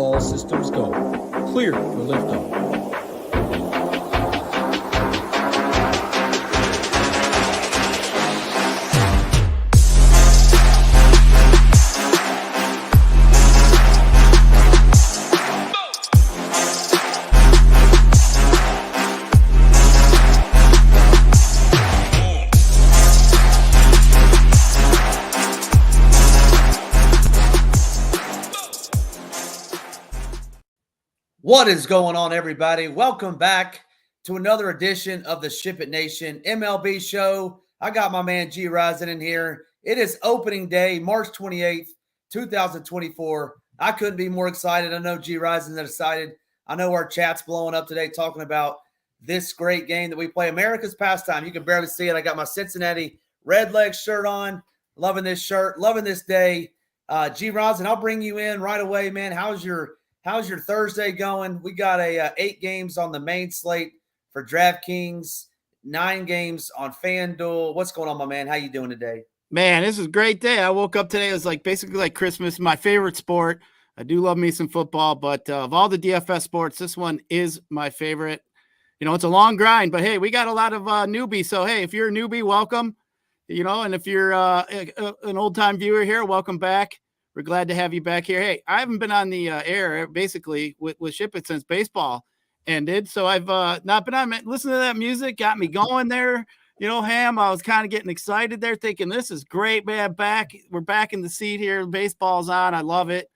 All systems go. Clear for liftoff. What is going on, everybody? Welcome back to another edition of the SHIPIT Nation MLB show. I got my man Gyiraszin in here. It is opening day, March 28th, 2024. I couldn't be more excited. I know Gyiraszin is excited. I know our chat's blowing up today talking about this great game that we play, America's pastime. You can barely see it. I got my Cincinnati Redlegs shirt on. Loving this shirt. Loving this day. Gyiraszin, I'll bring you in right away, man. How's your Thursday going? We got 8 games on the main slate for DraftKings, 9 games on FanDuel. What's going on, my man? How you doing today? Man, this is a great day. I woke up today. It was basically like Christmas, my favorite sport. I do love me some football, but of all the DFS sports, this one is my favorite. You know, it's a long grind, but hey, we got a lot of newbies. So, hey, if you're a newbie, welcome. You know, and if you're an old-time viewer here, welcome back. We're glad to have you back here. Hey, I haven't been on the air basically with SHIPIT since baseball ended. So I've not been on. Listen to that music. Got me going there. You know, Ham, I was kind of getting excited there thinking this is great, man. We're back in the seat here. Baseball's on. I love it.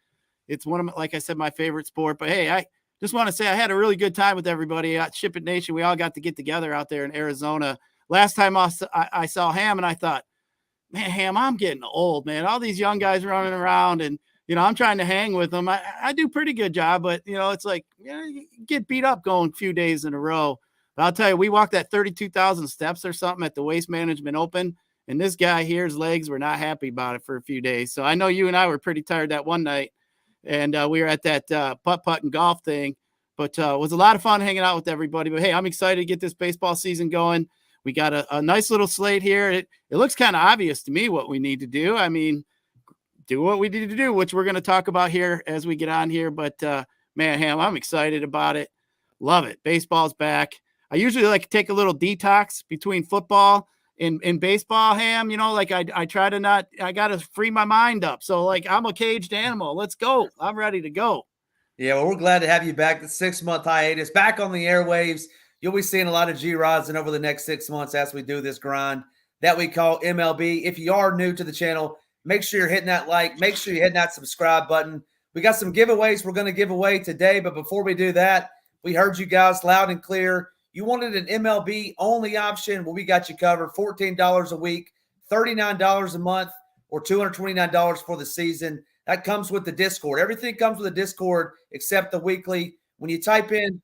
It's one of my, like I said, my favorite sport. But hey, I just want to say I had a really good time with everybody at SHIPIT Nation. We all got to get together out there in Arizona. Last time I saw Ham and I thought, man, Ham, I'm getting old, man. All these young guys running around and, you know, I'm trying to hang with them. I do a pretty good job, but, you know, it's like, you get beat up going a few days in a row. But I'll tell you, we walked that 32,000 steps or something at the Waste Management Open, and this guy here, his legs were not happy about it for a few days. So I know you and I were pretty tired that one night, and we were at that putt and golf thing. But it was a lot of fun hanging out with everybody. But, hey, I'm excited to get this baseball season going. We got a nice little slate here. It looks kind of obvious to me what we need to do. I mean, do what we need to do, which we're going to talk about here as we get on here. But, man, Ham, I'm excited about it. Love it. Baseball's back. I usually like to take a little detox between football and baseball, Ham. You know, like I try to not – I got to free my mind up. So, like, I'm a caged animal. Let's go. I'm ready to go. Yeah, well, we're glad to have you back. The 6-month hiatus, back on the airwaves. You'll be seeing a lot of Gyiraszin over the next 6 months as we do this grind that we call MLB. If you are new to the channel, make sure you're hitting that like. Make sure you're hitting that subscribe button. We got some giveaways we're going to give away today, but before we do that, we heard you guys loud and clear. You wanted an MLB-only option. Well, we got you covered. $14 a week, $39 a month, or $229 for the season. That comes with the Discord. Everything comes with the Discord except the weekly. When you type in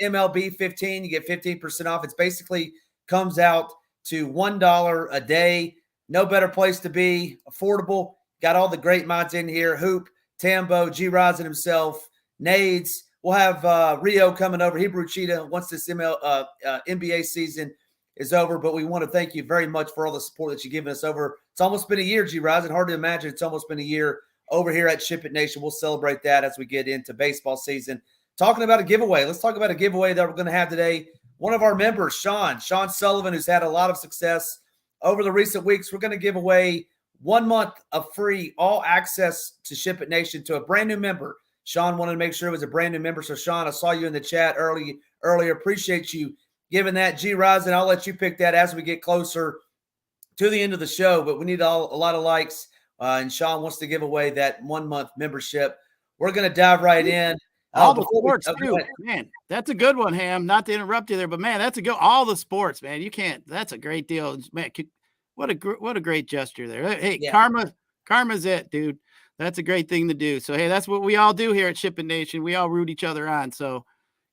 MLB 15, you get 15% off. It's basically comes out to $1 a day. No better place to be. Affordable. Got all the great minds in here. Hoop, Tambo, Gyiraszin himself, Nades. We'll have Rio coming over. Hebrew Cheetah once this NBA season is over. But we want to thank you very much for all the support that you've given us over. It's almost been a year, Gyiraszin. Hard to imagine it's almost been a year over here at SHIPIT Nation. We'll celebrate that as we get into baseball season. Talking about a giveaway. Let's talk about a giveaway that we're going to have today. One of our members, Sean Sullivan, who's had a lot of success over the recent weeks. We're going to give away 1 month of free all access to SHIPIT Nation to a brand new member. Sean wanted to make sure it was a brand new member. So, Sean, I saw you in the chat earlier. Appreciate you giving that. Gyiraszin, I'll let you pick that as we get closer to the end of the show. But we need a lot of likes. And Sean wants to give away that 1 month membership. We're going to dive right in. All the sports, too. Man, that's a good one, Ham. Not to interrupt you there, but, man, that's a good – all the sports, man. You can't – that's a great deal. Man, what a great gesture there. Hey, yeah. Karma's it, dude. That's a great thing to do. So, hey, that's what we all do here at SHIPIT Nation. We all root each other on. So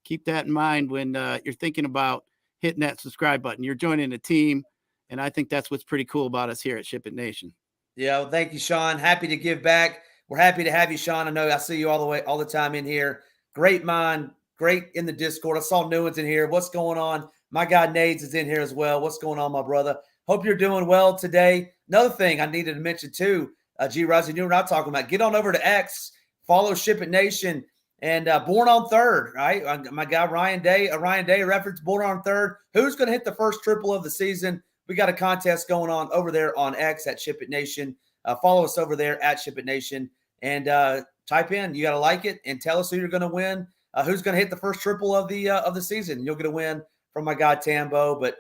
keep that in mind when you're thinking about hitting that subscribe button. You're joining a team, and I think that's what's pretty cool about us here at SHIPIT Nation. Yeah, well, thank you, Sean. Happy to give back. We're happy to have you, Sean. I know I see you all the time in here. Great mind, great in the Discord. I saw new ones in here. What's going on? My guy Nades is in here as well. What's going on, my brother? Hope you're doing well today. Another thing I needed to mention too, Gyiraszin, you were not talking about. Get on over to X, follow SHIPIT Nation, And born on third, right? My guy Ryan Day reference, born on third. Who's going to hit the first triple of the season? We got a contest going on over there on X at SHIPIT Nation. Follow us over there at SHIPIT Nation and type in. You got to like it and tell us who you're going to win. Who's going to hit the first triple of the season? You'll get a win from my guy Tambo. But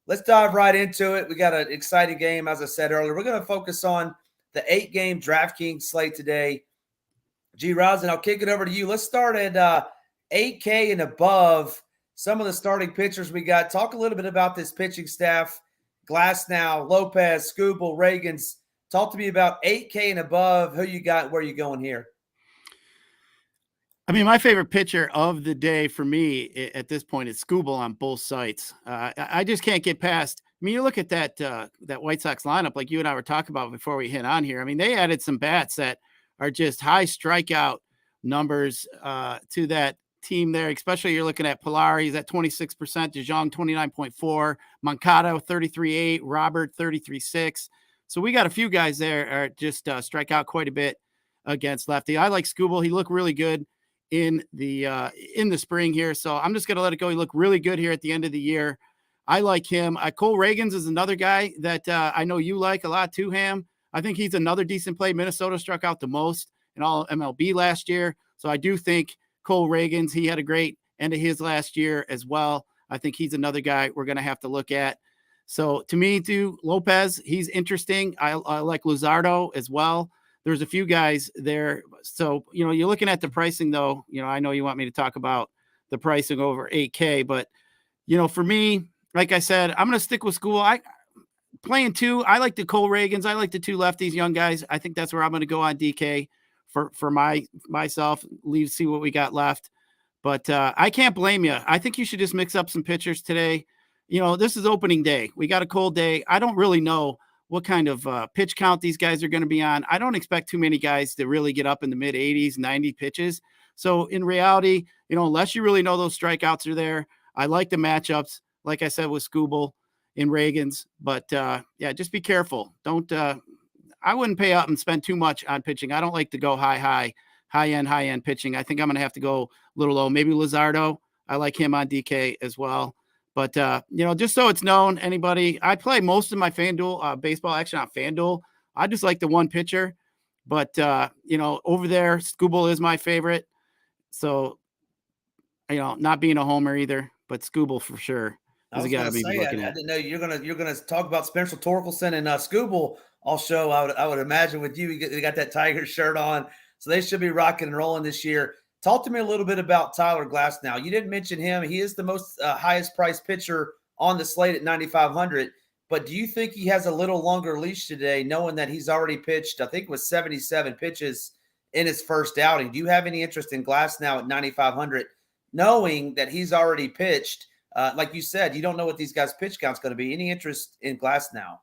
let's dive right into it. We got an exciting game, as I said earlier. We're going to focus on the 8-game DraftKings slate today. Gyiraszin, I'll kick it over to you. Let's start at 8K and above. Some of the starting pitchers we got. Talk a little bit about this pitching staff. Glasnow, Lopez, Skubal, Reagans. Talk to me about 8K and above. Who you got? Where you going here? I mean, my favorite pitcher of the day for me at this point is Skubal on both sites. I just can't get past. I mean, you look at that White Sox lineup, like you and I were talking about before we hit on here. I mean, they added some bats that are just high strikeout numbers to that team there, especially you're looking at Pilari's at 26%, DeJong 29.4, Moncada 33.8, Robert 33.6. So we got a few guys there are just strike out quite a bit against lefty. I like Skubal. He looked really good in the spring here. So I'm just going to let it go. He looked really good here at the end of the year. I like him. Cole Reagans is another guy that I know you like a lot too, Ham. I think he's another decent play. Minnesota struck out the most in all MLB last year. So I do think Cole Reagans, he had a great end of his last year as well. I think he's another guy we're going to have to look at. So to me, too, Lopez, he's interesting. I like Luzardo as well. There's a few guys there. So, you're looking at the pricing, though. I know you want me to talk about the pricing over 8K, but, for me, like I said, I'm going to stick with Skubal. Playing two, I like the Cole Reagans. I like the two lefties, young guys. I think that's where I'm going to go on DK for myself. See what we got left. But I can't blame you. I think you should just mix up some pitchers today. This is opening day. We got a cold day. I don't really know what kind of pitch count these guys are going to be on. I don't expect too many guys to really get up in the mid 80s, 90 pitches. So in reality, unless you really know those strikeouts are there, I like the matchups, like I said, with Skubal and Reagans. But just be careful. Don't I wouldn't pay up and spend too much on pitching. I don't like to go high end pitching. I think I'm going to have to go a little low. Maybe Luzardo. I like him on DK as well. But, just so it's known, I play most of my FanDuel baseball action on FanDuel. I just like the one pitcher. But, over there, Skubal is my favorite. So, not being a homer either, but Skubal for sure. I didn't know you're gonna talk about Spencer Torkelson and Skubal all show. I would imagine with you, you got that Tiger shirt on, so they should be rocking and rolling this year. Talk to me a little bit about Tyler Glasnow. You didn't mention him. He is the most highest priced pitcher on the slate at 9,500. But do you think he has a little longer leash today, knowing that he's already pitched, I think it was 77 pitches in his first outing? Do you have any interest in Glasnow at 9,500, knowing that he's already pitched? Like you said, you don't know what these guys' pitch count's going to be. Any interest in Glasnow?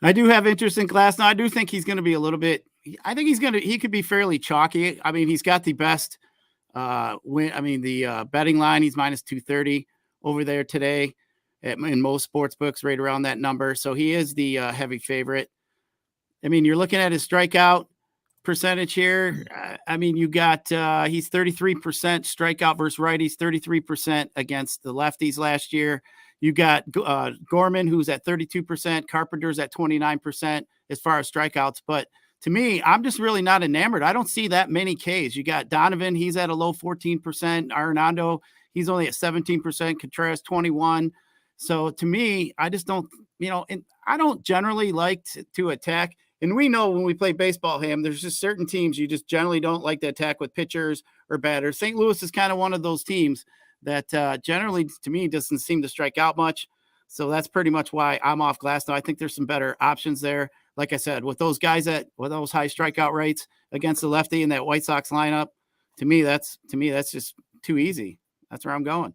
I do have interest in Glasnow. I do think he's going to be a little bit. I think he could be fairly chalky. I mean, he's got the best win. I mean, the betting line, he's minus 230 over there today in most sports books, right around that number. So he is the heavy favorite. I mean, you're looking at his strikeout percentage here. I mean, you got he's 33% strikeout versus righties, 33% against the lefties last year. You got Gorman, who's at 32%, Carpenter's at 29% as far as strikeouts. But to me, I'm just really not enamored. I don't see that many Ks. You got Donovan, he's at a low 14%. Arenado, he's only at 17%. Contreras, 21%. So to me, I just don't, and I don't generally like to attack. And we know when we play baseball, Ham, there's just certain teams you just generally don't like to attack with pitchers or batters. St. Louis is kind of one of those teams that generally, to me, doesn't seem to strike out much. So that's pretty much why I'm off Glasnow. I think there's some better options there. Like I said, with those guys with those high strikeout rates against the lefty in that White Sox lineup, to me that's just too easy. That's where I'm going.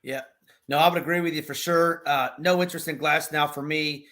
Yeah, no, I would agree with you for sure. No interest in Glasnow for me.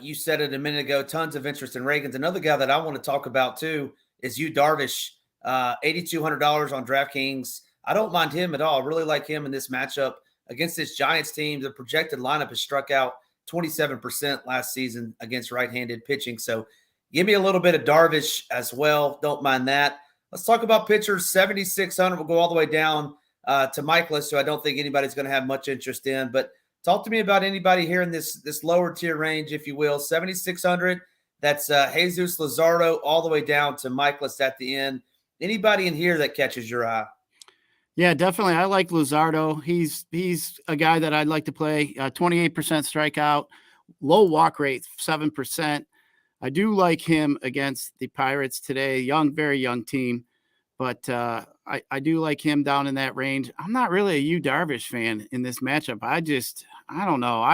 You said it a minute ago. Tons of interest in Reagans. Another guy that I want to talk about too is Yu Darvish. $8,200 on DraftKings. I don't mind him at all. I really like him in this matchup against this Giants team. The projected lineup has struck out 27% last season against right-handed pitching. So give me a little bit of Darvish as well. Don't mind that. Let's talk about pitchers. 7,600 will go all the way down to Michaelis, who I don't think anybody's going to have much interest in. But talk to me about anybody here in this lower tier range, if you will. 7,600. That's Jesus Luzardo all the way down to Michaelis at the end. Anybody in here that catches your eye? Yeah, definitely. I like Luzardo. He's a guy that I'd like to play. 28% strikeout, low walk rate, 7%. I do like him against the Pirates today. Very young team, but I do like him down in that range. I'm not really a Yu Darvish fan in this matchup. I don't know.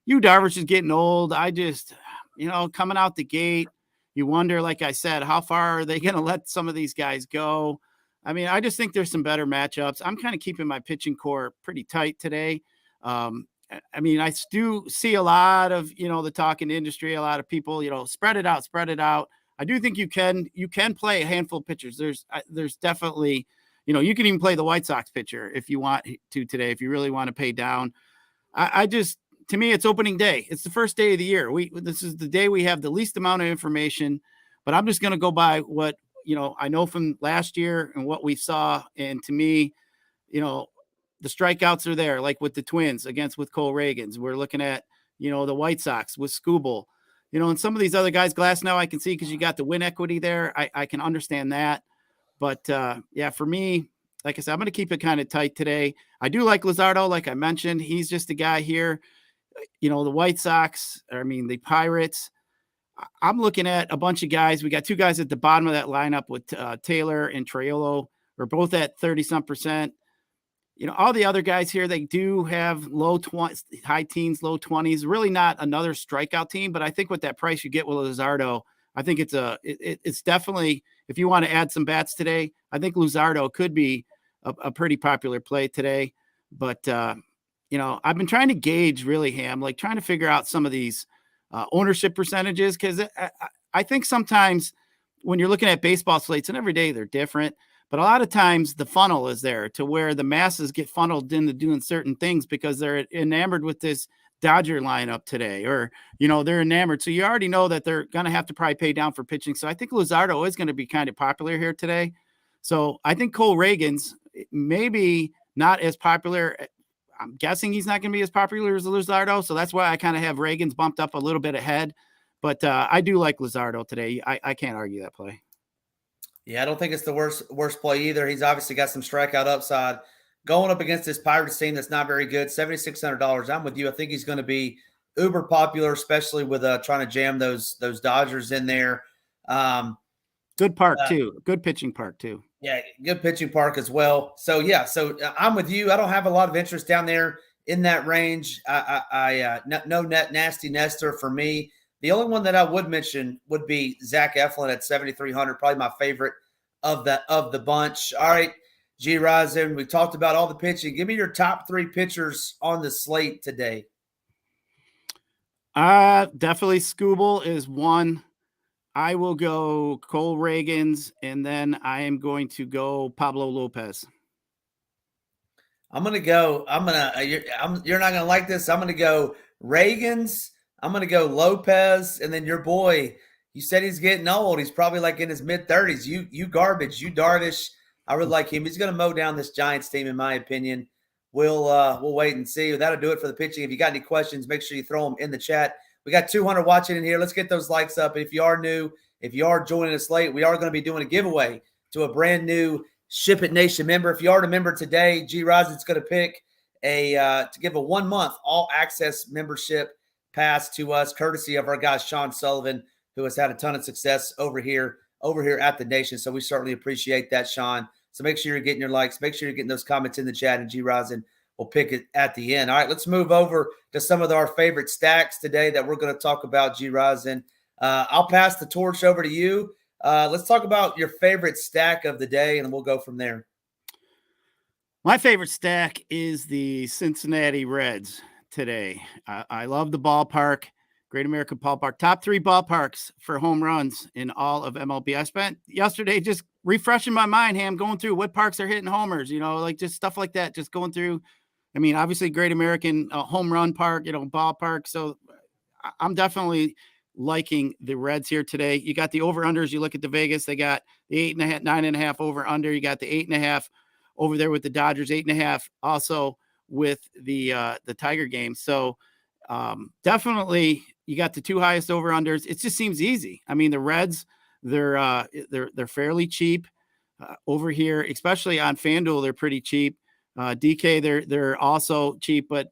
Yu Darvish is getting old. Coming out the gate, you wonder, like I said, how far are they going to let some of these guys go? I mean, I just think there's some better matchups. I'm kind of keeping my pitching core pretty tight today. I mean, I do see a lot of, the talking industry, a lot of people, spread it out. I do think you can play a handful of pitchers. There's definitely, you can even play the White Sox pitcher if you want to today, if you really want to pay down. To me, it's opening day. It's the first day of the year. This is the day we have the least amount of information, but I'm just going to go by what, I know from last year and what we saw. And to me, the strikeouts are there, like with the Twins with Cole Reagans. We're looking at, the White Sox with Skubal, and some of these other guys. Glasnow I can see because you got the win equity there. I can understand that. But for me, like I said, I'm going to keep it kind of tight today. I do like Luzardo, like I mentioned. He's just a guy here. The White Sox, the Pirates. I'm looking at a bunch of guys. We got two guys at the bottom of that lineup with Taylor and Triolo. We're both at 30-some%. All the other guys here, they do have low 20s, high teens, low 20s. Really not another strikeout team, but I think with that price you get with Luzardo, I think it's definitely, if you want to add some bats today, I think Luzardo could be a pretty popular play today. But I've been trying to gauge really, Ham, like trying to figure out some of these ownership percentages, because I think sometimes when you're looking at baseball slates, and every day they're different, but a lot of times the funnel is there to where the masses get funneled into doing certain things because they're enamored with this Dodger lineup today, or, they're enamored. So you already know that they're going to have to probably pay down for pitching. So I think Luzardo is going to be kind of popular here today. So I think Cole Reagans maybe not as popular. I'm guessing he's not going to be as popular as Luzardo. So that's why I kind of have Reagans bumped up a little bit ahead. But I do like Luzardo today. I can't argue that play. Yeah, I don't think it's the worst play either. He's obviously got some strikeout upside. Going up against this Pirates team that's not very good, $7,600. I'm with you. I think he's going to be uber popular, especially with trying to jam those Dodgers in there. Good park too. Good pitching park too. Yeah, good pitching park as well. So I'm with you. I don't have a lot of interest down there in that range. No nasty Nestor for me. The only one that I would mention would be Zach Eflin at 7,300, probably my favorite of the bunch. All right, Gyiraszin, we talked about all the pitching. Give me your top three pitchers on the slate today. Definitely Skubal is one. I will go Cole Reagans, and then I am going to go Pablo Lopez. You're not going to like this. I'm going to go Reagans. I'm going to go Lopez, and then your boy, you said he's getting old. He's probably like in his mid-30s. You garbage. You Darvish. I really like him. He's going to mow down this Giants team, in my opinion. We'll wait and see. That'll do it for the pitching. If you got any questions, make sure you throw them in the chat. We got 200 watching in here. Let's get those likes up. If you are new, if you are joining us late, we are going to be doing a giveaway to a brand new SHIPIT Nation member. If you are a member today, Gyirazin's going to pick to give a 1 month all access membership pass to us, courtesy of our guy Sean Sullivan, who has had a ton of success over here at the Nation. So we certainly appreciate that, Sean. So make sure you're getting your likes. Make sure you're getting those comments in the chat, and Gyiraszin will pick it at the end. All right, let's move over to some of our favorite stacks today that we're going to talk about, Gyiraszin. I'll pass the torch over to you. Let's talk about your favorite stack of the day, and we'll go from there. My favorite stack is the Cincinnati Reds today. I love the ballpark, Great American Ballpark. Top three ballparks for home runs in all of MLB. I spent yesterday just refreshing my mind, Ham, going through what parks are hitting homers, like just stuff like that, just going through. I mean, obviously Great American home run park, ballpark. So I'm definitely liking the Reds here today. You got the over-unders. You look at the Vegas, they got the 8.5, 9.5 over-under. You got the 8.5 over there with the Dodgers, 8.5 also with the Tiger game. So definitely you got the two highest over-unders. It just seems easy. I mean, the Reds, they're fairly cheap over here, especially on FanDuel. They're pretty cheap. DK, they're also cheap, but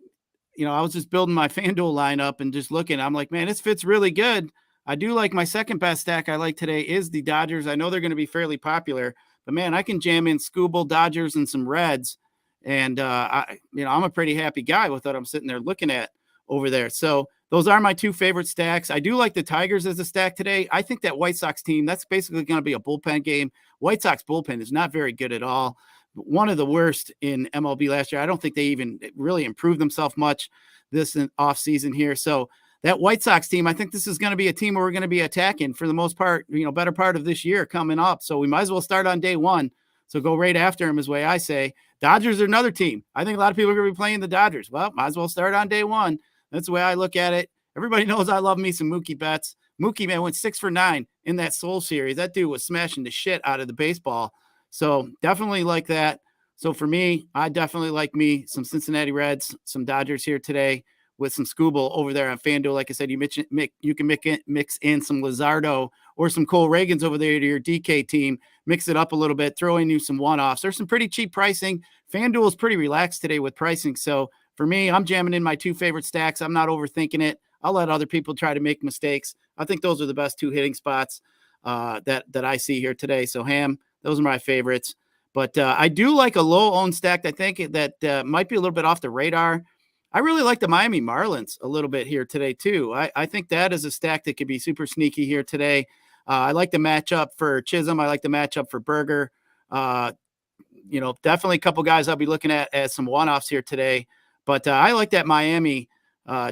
I was just building my FanDuel lineup and just looking. I'm like, man, this fits really good. I do like my second best stack I like today is the Dodgers. I know they're going to be fairly popular, but man, I can jam in Scooble, Dodgers, and some Reds. And I'm a pretty happy guy with what I'm sitting there looking at over there. So those are my two favorite stacks. I do like the Tigers as a stack today. I think that White Sox team, that's basically going to be a bullpen game. White Sox bullpen is not very good at all. One of the worst in MLB last year. I don't think they even really improved themselves much this offseason here. So that White Sox team, I think this is going to be a team where we're going to be attacking for the most part, better part of this year coming up. So we might as well start on day one. So go right after them is the way I say. Dodgers are another team. I think a lot of people are going to be playing the Dodgers. Well, might as well start on day one. That's the way I look at it. Everybody knows I love me some Mookie Betts. Mookie, man, went 6 for 9 in that Soul Series. That dude was smashing the shit out of the baseball. So definitely like that. So for me, I definitely like me some Cincinnati Reds, some Dodgers here today with some Scooble over there on FanDuel. Like I said, you can mix in some Luzardo or some Cole Reagans over there to your DK team. Mix it up a little bit, throw in you some one-offs. There's some pretty cheap pricing. FanDuel is pretty relaxed today with pricing. So for me, I'm jamming in my two favorite stacks. I'm not overthinking it. I'll let other people try to make mistakes. I think those are the best two hitting spots that I see here today. So Ham, those are my favorites. But I do like a low-owned stack. I think that might be a little bit off the radar. I really like the Miami Marlins a little bit here today, too. I think that is a stack that could be super sneaky here today. I like the matchup for Chisholm. I like the matchup for Berger. Definitely a couple guys I'll be looking at as some one-offs here today. But I like that Miami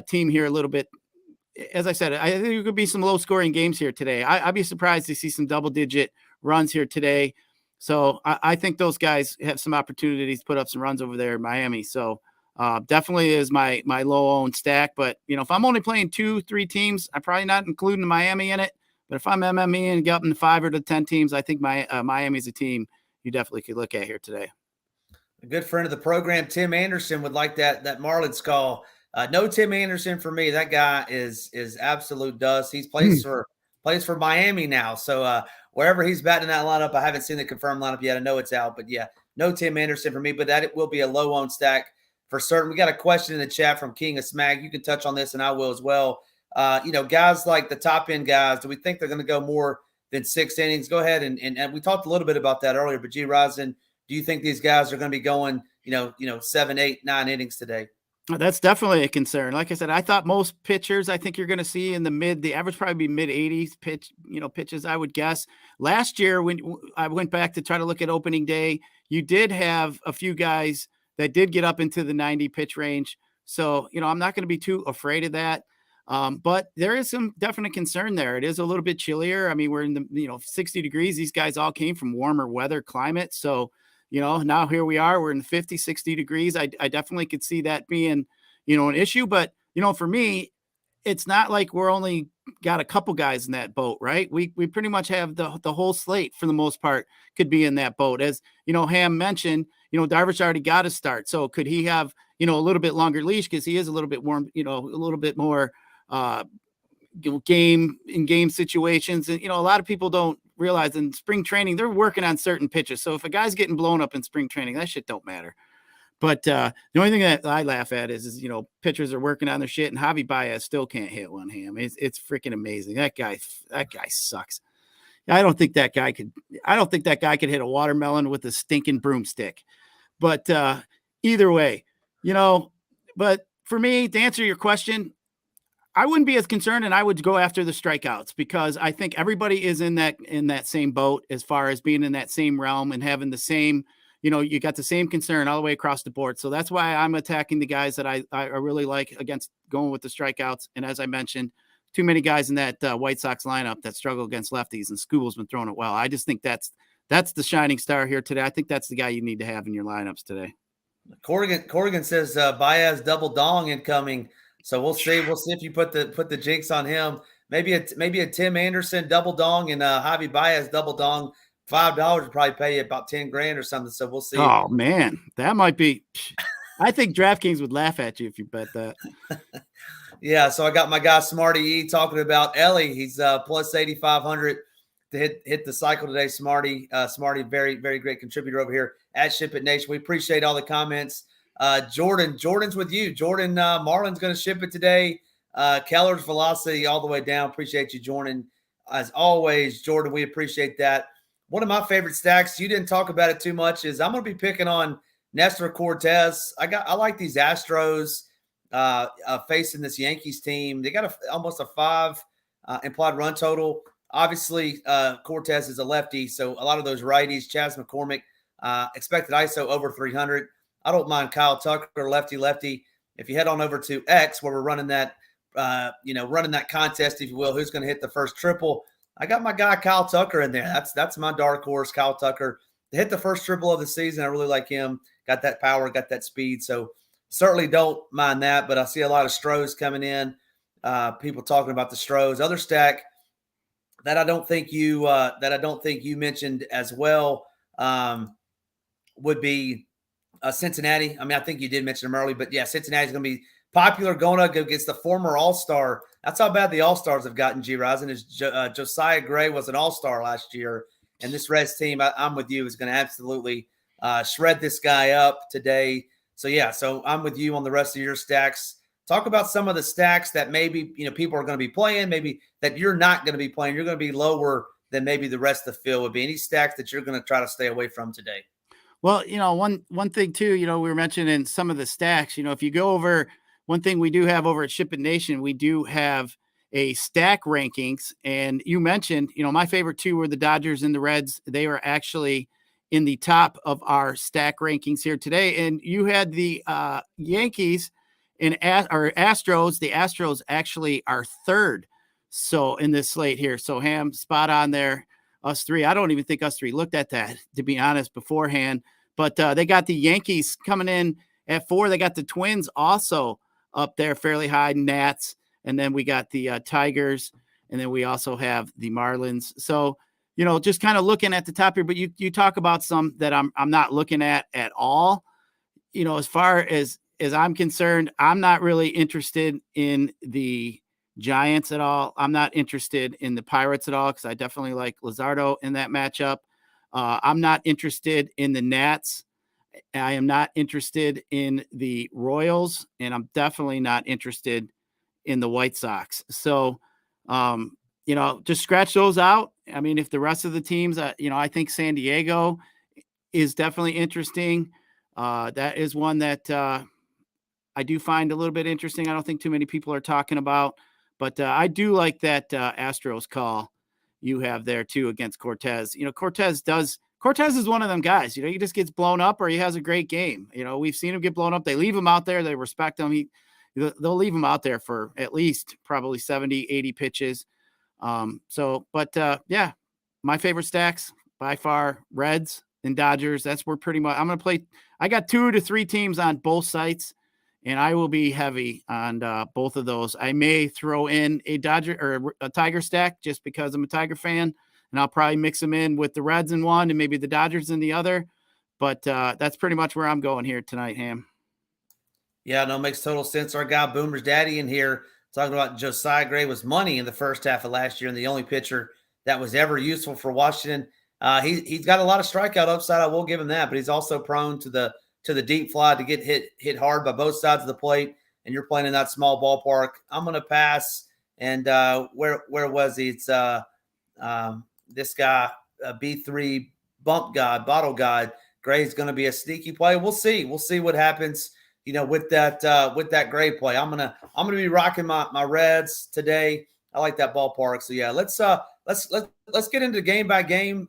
team here a little bit. As I said, I think there could be some low-scoring games here today. I'd be surprised to see some double-digit runs here today. So I think those guys have some opportunities to put up some runs over there in Miami. So definitely is my low-owned stack. But, if I'm only playing 2-3 teams, I'm probably not including Miami in it. But if I'm MME and get up in 5 or to 10 teams, I think Miami's a team you definitely could look at here today. A good friend of the program, Tim Anderson, would like that Marlins call. No Tim Anderson for me. That guy is absolute dust. He's plays for Miami now. So wherever he's batting in that lineup, I haven't seen the confirmed lineup yet. I know it's out, but yeah, no Tim Anderson for me. But that will be a low-owned stack for certain. We got a question in the chat from King of Smag. You can touch on this, and I will as well. Guys like the top-end guys, do we think they're going to go more than 6 innings? Go ahead, and we talked a little bit about that earlier, but Gyiraszin, do you think these guys are going to be going, 7, 8, 9 innings today? That's definitely a concern. Like I said, I thought most pitchers, I think you're going to see in the average probably be mid-80s pitches, I would guess. Last year, when I went back to try to look at opening day, you did have a few guys that did get up into the 90 pitch range. So, I'm not going to be too afraid of that. But there is some definite concern there. It is a little bit chillier. I mean, we're in the 60 degrees. These guys all came from warmer weather climate. So, now here we are, we're in 50, 60 degrees. I definitely could see that being, an issue. But, for me, it's not like we're only got a couple guys in that boat, right? We pretty much have the whole slate for the most part could be in that boat. As, Ham mentioned, Darvish already got a start. So could he have, a little bit longer leash because he is a little bit warm, a little bit more game situations. And, a lot of people don't realize in spring training, they're working on certain pitches. So if a guy's getting blown up in spring training, that shit don't matter. But the only thing that I laugh at is pitchers are working on their shit and Javi Baez still can't hit one. Ham. It's freaking amazing. That guy sucks. I don't think that guy could hit a watermelon with a stinking broomstick. But either way, but for me, to answer your question, I wouldn't be as concerned, and I would go after the strikeouts because I think everybody is in that same boat as far as being in that same realm and having the same, you got the same concern all the way across the board. So that's why I'm attacking the guys that I really like against going with the strikeouts. And as I mentioned, too many guys in that White Sox lineup that struggle against lefties, and Scooble's been throwing it well. I just think that's the shining star here today. I think that's the guy you need to have in your lineups today. Corrigan says Baez double dong incoming. So we'll see. We'll see if you put the jinx on him. maybe a Tim Anderson double dong and Javi Baez double dong. $5 would probably pay you about 10 grand or something. So we'll see. Oh man, that might be. I think DraftKings would laugh at you if you bet that. Yeah, so I got my guy Smarty E talking about Ellie. He's plus 8,500 to hit the cycle today. Smarty, very, very great contributor over here at SHIPIT Nation. We appreciate all the comments. Jordan's with you. Jordan, Marlin's going to ship it today. Keller's velocity all the way down. Appreciate you, Jordan. As always, Jordan, we appreciate that. One of my favorite stacks, you didn't talk about it too much, is I'm going to be picking on Nestor Cortez. I like these Astros facing this Yankees team. They got almost a 5 implied run total. Obviously, Cortez is a lefty, so a lot of those righties, Chas McCormick, expected ISO over 300. I don't mind Kyle Tucker, lefty. If you head on over to X, where we're running that, running that contest, if you will, who's going to hit the first triple, I got my guy Kyle Tucker in there. That's my dark horse, Kyle Tucker, to hit the first triple of the season. I really like him. Got that power, got that speed. So certainly don't mind that. But I see a lot of Stros coming in. People talking about the Stros. Other stack that I don't think you mentioned as well would be Cincinnati. I mean, I think you did mention them early, but yeah, Cincinnati's going to be popular going up against the former All-Star. That's how bad the All-Stars have gotten, Gyiraszin. Is Josiah Gray was an All-Star last year, and this Reds team, I'm with you, is going to absolutely shred this guy up today. So yeah, so I'm with you on the rest of your stacks. Talk about some of the stacks that maybe people are going to be playing, maybe that you're not going to be playing. You're going to be lower than maybe the rest of the field would be. Any stacks that you're going to try to stay away from today? Well, one thing too, we were mentioning some of the stacks. If you go over one thing we do have over at SHIPIT Nation, we do have a stack rankings. And you mentioned, my favorite two were the Dodgers and the Reds. They were actually in the top of our stack rankings here today. And you had the Yankees or Astros. The Astros actually are third. So in this slate here, so Ham, spot on there. Us three. I don't even think us three looked at that, to be honest, beforehand. But they got the Yankees coming in at 4. They got the Twins also up there fairly high, Nats. And then we got the Tigers. And then we also have the Marlins. So, just kind of looking at the top here. But you talk about some that I'm not looking at all. As far as I'm concerned, I'm not really interested in the Giants at all. I'm not interested in the Pirates at all because I definitely like Luzardo in that matchup. I'm not interested in the Nats. I am not interested in the Royals, and I'm definitely not interested in the White Sox. So, just scratch those out. I mean, if the rest of the teams, I think San Diego is definitely interesting. That is one that I do find a little bit interesting. I don't think too many people are talking about. But I do like that Astros call you have there too against Cortez. Cortez is one of them guys. He just gets blown up or he has a great game. We've seen him get blown up. They leave him out there. They respect him. They'll leave him out there for at least probably 70, 80 pitches. Yeah, my favorite stacks by far, Reds and Dodgers. That's where pretty much I'm going to play. I got 2 to 3 teams on both sites. And I will be heavy on both of those. I may throw in a Dodger or a Tiger stack just because I'm a Tiger fan, and I'll probably mix them in with the Reds in one and maybe the Dodgers in the other. But that's pretty much where I'm going here tonight, Ham. Yeah, no, makes total sense. Our guy Boomer's Daddy in here talking about Josiah Gray was money in the first half of last year and the only pitcher that was ever useful for Washington. He's got a lot of strikeout upside. I will give him that, but he's also prone to the deep fly, to get hit hard by both sides of the plate, and you're playing in that small ballpark. I'm going to pass. And where was he? It's this guy, B3 bump god, bottle god. Gray's going to be a sneaky play. We'll see. We'll see what happens, with that Gray play. I'm gonna be rocking my Reds today. I like that ballpark. So yeah, let's get into game by game.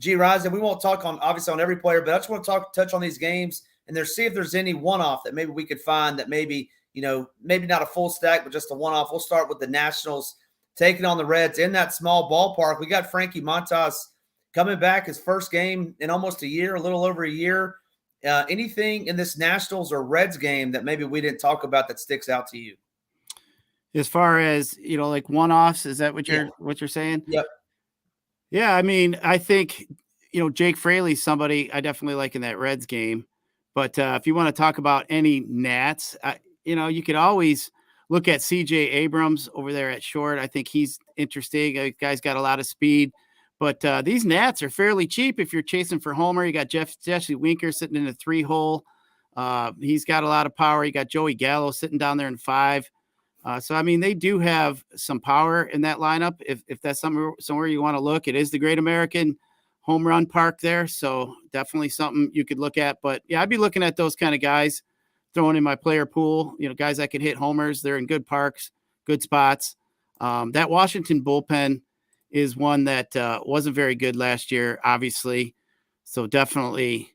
Gyiraszin, we won't talk obviously on every player, but I just want to touch on these games and see if there's any one-off that maybe we could find that maybe not a full stack, but just a one-off. We'll start with the Nationals taking on the Reds in that small ballpark. We got Frankie Montas coming back, his first game in almost a year, a little over a year. Anything in this Nationals or Reds game that maybe we didn't talk about that sticks out to you? As far as, like one-offs, is that what you're saying? Yep. Yeah, I mean, I think, Jake Fraley's somebody I definitely like in that Reds game. But if you want to talk about any Nats, you could always look at CJ Abrams over there at short. I think he's interesting. The guy's got a lot of speed. But these Nats are fairly cheap if you're chasing for homer. You got Jesse Winker sitting in a 3-hole. He's got a lot of power. You got Joey Gallo sitting down there in 5. So, I mean, they do have some power in that lineup. If that's somewhere you want to look, it is the Great American Home Run Park there. So definitely something you could look at. But, yeah, I'd be looking at those kind of guys throwing in my player pool, guys that can hit homers. They're in good parks, good spots. That Washington bullpen is one that wasn't very good last year, obviously. So definitely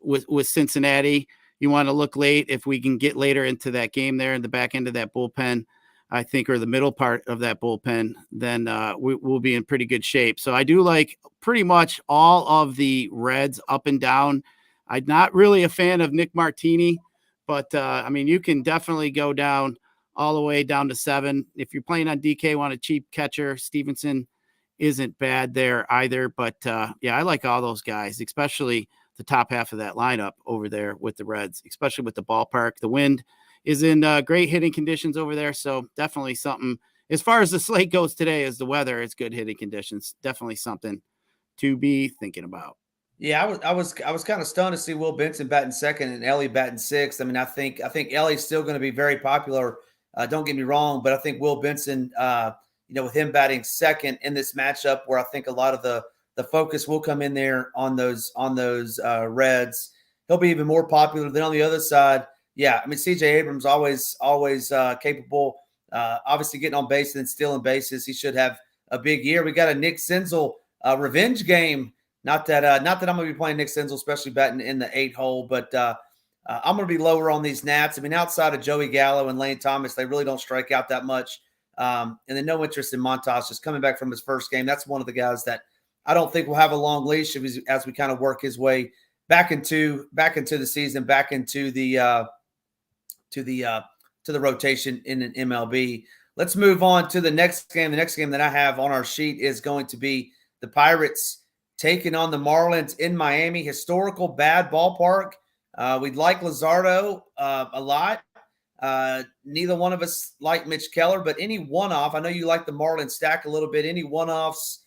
with Cincinnati, you want to look late. If we can get later into that game there in the back end of that bullpen, I think, or the middle part of that bullpen, then we'll be in pretty good shape. So I do like pretty much all of the Reds up and down. I'm not really a fan of Nick Martini, but I mean, you can definitely go down all the way down to 7. If you're playing on DK, want a cheap catcher, Stevenson isn't bad there either. But yeah, I like all those guys, especially the top half of that lineup over there with the Reds, especially with the ballpark. The wind is in great hitting conditions over there. So definitely something, as far as the slate goes today, as the weather, it's good hitting conditions. Definitely something to be thinking about. Yeah, I was kind of stunned to see Will Benson batting second and Ellie batting 6th. I mean, I think Ellie's still going to be very popular. Don't get me wrong, but I think Will Benson, with him batting second in this matchup, where I think a lot of the focus will come in there on those Reds, he'll be even more popular than on the other side. Yeah, I mean, CJ Abrams always capable. Obviously getting on base and stealing bases. He should have a big year. We got a Nick Senzel revenge game. Not that I'm going to be playing Nick Senzel, especially batting in the 8-hole, but I'm going to be lower on these Nats. I mean, outside of Joey Gallo and Lane Thomas, they really don't strike out that much. And then no interest in Montas, just coming back from his first game. That's one of the guys that I don't think will have a long leash as we kind of work his way back into the season, back into the rotation in an MLB. Let's move on to the next game. The next game that I have on our sheet is going to be the Pirates taking on the Marlins in Miami. Historical bad ballpark. We'd like Luzardo a lot. Neither one of us like Mitch Keller, but any one-off, I know you like the Marlins stack a little bit, any one-offs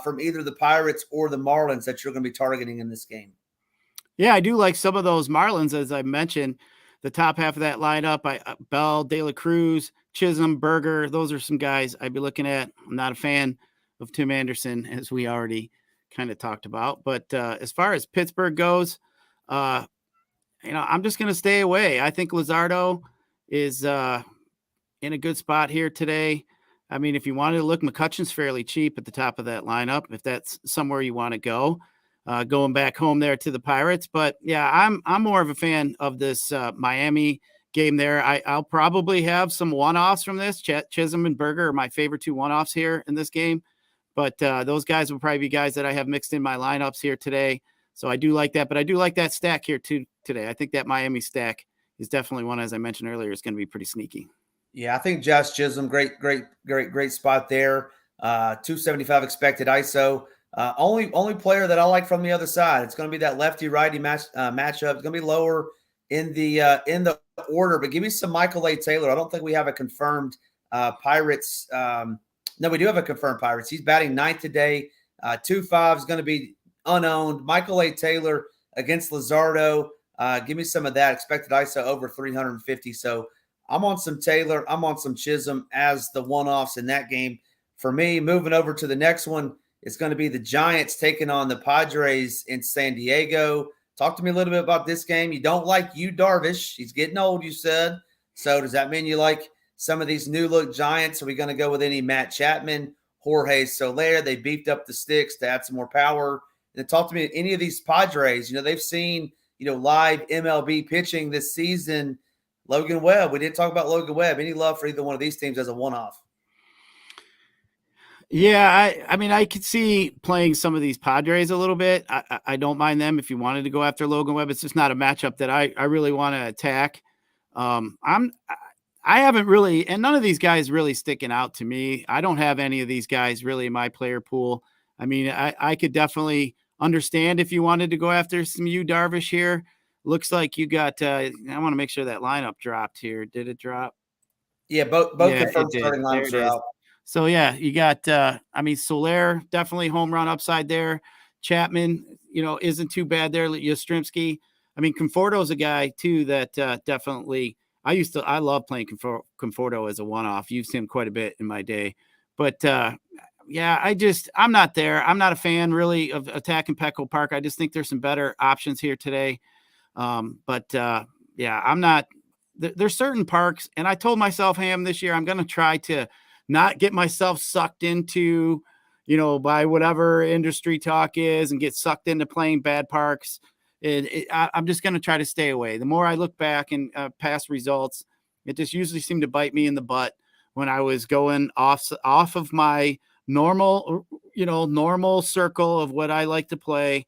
from either the Pirates or the Marlins that you're going to be targeting in this game? Yeah, I do like some of those Marlins, as I mentioned. The top half of that lineup, Bell, De La Cruz, Chisholm, Berger, those are some guys I'd be looking at. I'm not a fan of Tim Anderson, as we already kind of talked about. But as far as Pittsburgh goes, I'm just going to stay away. I think Luzardo is in a good spot here today. I mean, if you wanted to look, McCutchen's fairly cheap at the top of that lineup, if that's somewhere you want to go. Going back home there to the Pirates. But yeah, I'm more of a fan of this Miami game there. I'll probably have some one-offs from this. Chisholm and Berger are my favorite 2 one-offs here in this game. But those guys will probably be guys that I have mixed in my lineups here today. So I do like that. But I do like that stack here too today. I think that Miami stack is definitely one, as I mentioned earlier, is going to be pretty sneaky. Yeah, I think Josh Chisholm, great spot there. 275 expected ISO. Only player that I like from the other side. It's going to be that lefty-righty matchup. It's going to be lower in the order, but give me some Michael A. Taylor. I don't think we have a confirmed Pirates. No, we do have a confirmed Pirates. He's batting 9th today. 2.5 is going to be unowned. Michael A. Taylor against Luzardo. Give me some of that. Expected ISO over 350. So I'm on some Taylor. I'm on some Chisholm as the one-offs in that game. For me, moving over to the next one, it's going to be the Giants taking on the Padres in San Diego. Talk to me a little bit about this game. You don't like Yu Darvish. He's getting old, you said. So does that mean you like some of these new-look Giants? Are we going to go with any Matt Chapman, Jorge Soler? They beefed up the sticks to add some more power. And then talk to me, any of these Padres, they've seen, live MLB pitching this season. Logan Webb. We didn't talk about Logan Webb. Any love for either one of these teams as a one-off? Yeah, I mean, I could see playing some of these Padres a little bit. I don't mind them if you wanted to go after Logan Webb. It's just not a matchup that I really want to attack. I I haven't really, and none of these guys really sticking out to me. I don't have any of these guys really in my player pool. I mean, I could definitely understand if you wanted to go after some Yu Darvish here. Looks like you got, I want to make sure that lineup dropped here. Did it drop? Yeah, both confirmed starting lineups are out. So, yeah, you got, Soler, definitely home run upside there. Chapman, isn't too bad there. Yastrzemski. I mean, Conforto's a guy, too, that definitely – I love playing Conforto as a one-off. Used him quite a bit in my day. But, I'm not there. I'm not a fan, really, of attacking Petco Park. I just think there's some better options here today. I'm not – there's certain parks, and I told myself, Ham, this year I'm going to try to – not get myself sucked into, by whatever industry talk is and get sucked into playing bad parks. I'm just going to try to stay away. The more I look back and past results, it just usually seemed to bite me in the butt when I was going off of my normal circle of what I like to play,